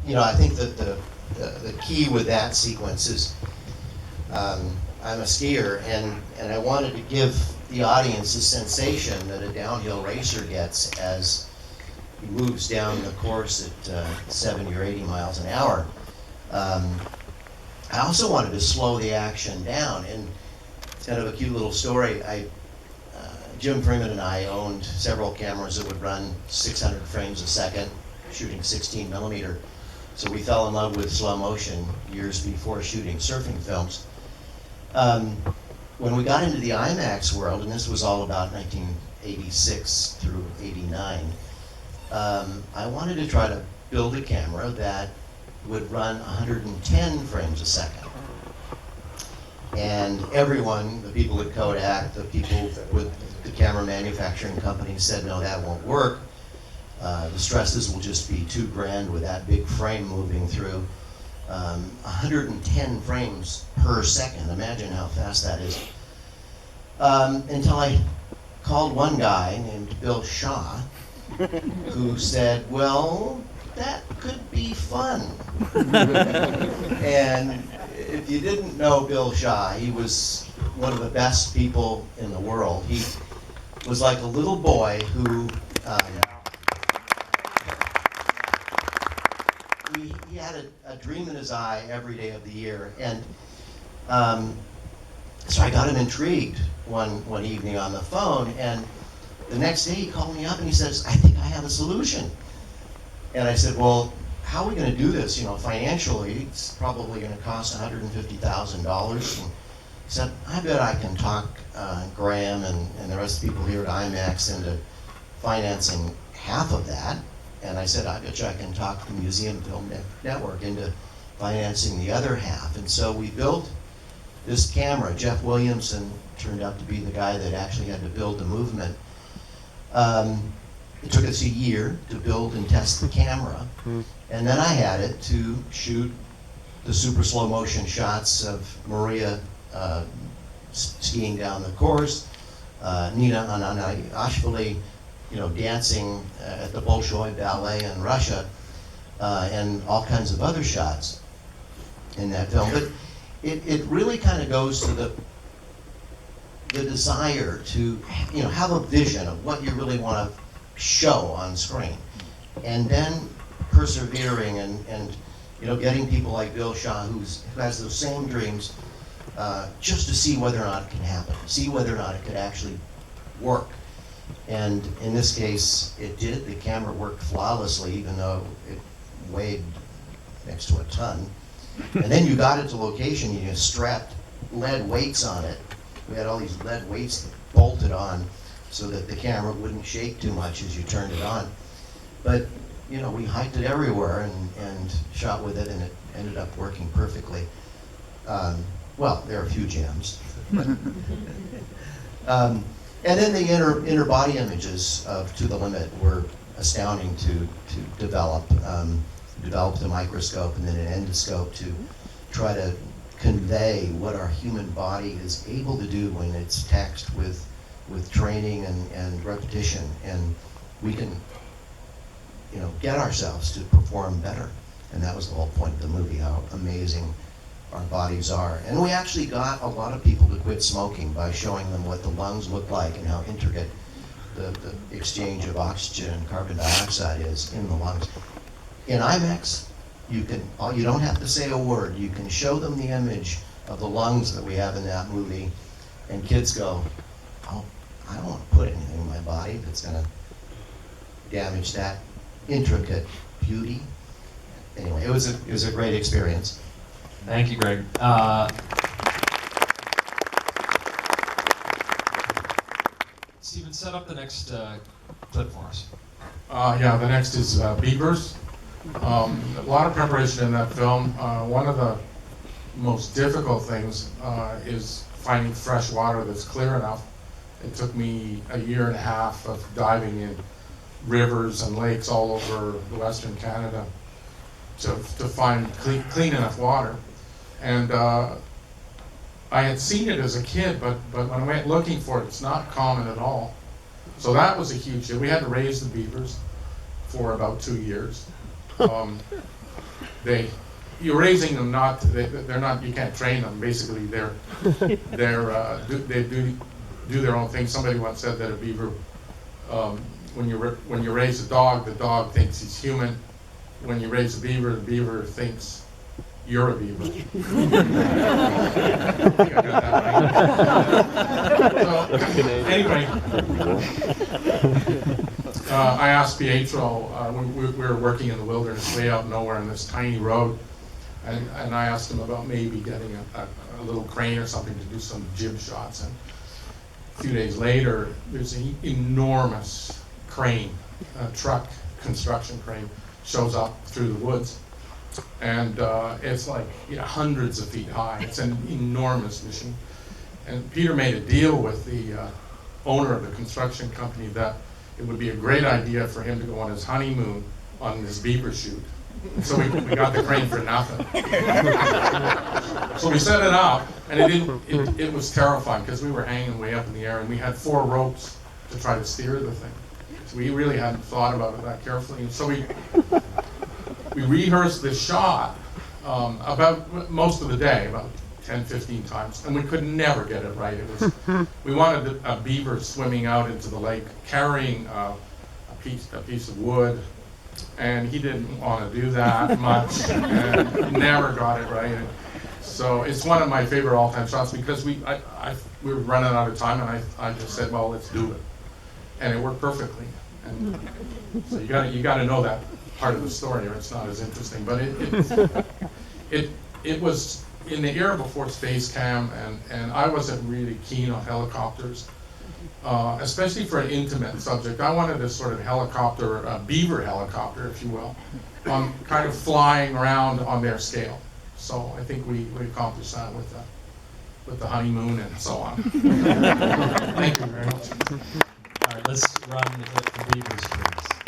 I think that the key with that sequence is I'm a skier, and I wanted to give the audience a sensation that a downhill racer gets as he moves down the course at 70 or 80 miles an hour. I also wanted to slow the action down, and it's kind of a cute little story. Jim Freeman and I owned several cameras that would run 600 frames a second, shooting 16 millimeter. So we fell in love with slow motion years before shooting surfing films. When we got into the IMAX world, and this was all about 1986 through 89, I wanted to try to build a camera that would run 110 frames a second. And everyone, the people at Kodak, the people with the camera manufacturing companies said, no, that won't work. The stresses will just be too grand with that big frame moving through. 110 frames per second, imagine how fast that is. Until I called one guy named Bill Shaw, who said, well, that could be fun. And if you didn't know Bill Shaw, he was one of the best people in the world. He was like a little boy who he had a dream in his eye every day of the year. And so I got him intrigued one evening on the phone, and the next day he called me up and he says, I think I have a solution. And I said, well, how are we going to do this? Financially, it's probably going to cost $150,000. And he said, I bet I can talk Graham and the rest of the people here at IMAX into financing half of that. And I said, I bet you I can talk the Museum Film Network into financing the other half. And so we built this camera. Jeff Williamson turned out to be the guy that actually had to build the movement. It took us a year to build and test the camera. And then I had it to shoot the super slow motion shots of Maria skiing down the course, Nina Ananashvili, dancing at the Bolshoi Ballet in Russia, and all kinds of other shots in that film. But it really kind of goes to the desire to have a vision of what you really want to show on screen, and then persevering and getting people like Bill Shaw who has those same dreams, just to see whether or not it can happen, see whether or not it could actually work. And in this case, it did. The camera worked flawlessly, even though it weighed next to a ton. And then you got it to location, you strapped lead weights on it. We had all these lead weights bolted on so that the camera wouldn't shake too much as you turned it on. But we hiked it everywhere and shot with it, and it ended up working perfectly. Well, there are a few jams. And then the inner body images of To the Limit were astounding to develop. Developed a microscope and then an endoscope to try to convey what our human body is able to do when it's taxed with training and repetition, and we can get ourselves to perform better. And that was the whole point of the movie, how amazing our bodies are. And we actually got a lot of people to quit smoking by showing them what the lungs look like and how intricate the exchange of oxygen and carbon dioxide is in the lungs. In IMAX, you don't have to say a word. You can show them the image of the lungs that we have in that movie, and kids go, oh, I don't want to put anything in my body that's going to damage that intricate beauty. Anyway, it was a great experience. Thank you, Greg. Steven, set up the next clip for us. Yeah, the next is beavers. A lot of preparation in that film. One of the most difficult things is finding fresh water that's clear enough. It took me a year and a half of diving in rivers and lakes all over Western Canada to find clean enough water. And I had seen it as a kid, but when I went looking for it, it's not common at all. So that was a huge deal. We had to raise the beavers for about 2 years. you're raising them they're not, you can't train them. Basically, they do their own thing. Somebody once said that a beaver, when you raise a dog, the dog thinks he's human. When you raise a beaver, the beaver thinks you're a beaver. I think I got that right. So, anyway, I asked Pietro, when we were working in the wilderness way out nowhere on this tiny road, and I asked him about maybe getting a little crane or something to do some jib shots. And a few days later, there's an enormous crane, a truck construction crane, shows up through the woods. And it's like hundreds of feet high. It's an enormous machine. And Peter made a deal with the owner of the construction company that it would be a great idea for him to go on his honeymoon on this beaver shoot. So we got the crane for nothing. So we set it up, and it was terrifying because we were hanging way up in the air, and we had 4 ropes to try to steer the thing. So we really hadn't thought about it that carefully. And so we rehearsed this shot about most of the day, about 10, 15 times, and we could never get it right. We wanted a beaver swimming out into the lake carrying a piece of wood, and he didn't want to do that much, and never got it right. And so it's one of my favorite all-time shots because we were running out of time, and I just said, well, let's do it, and it worked perfectly. And so you got to know that part of the story, or it's not as interesting. But it was in the era before space cam, and I wasn't really keen on helicopters, especially for an intimate subject. I wanted a sort of helicopter, a beaver helicopter, if you will, kind of flying around on their scale. So I think we accomplished that with the honeymoon and so on. Thank you very much. All right, let's run the clip for beavers, please.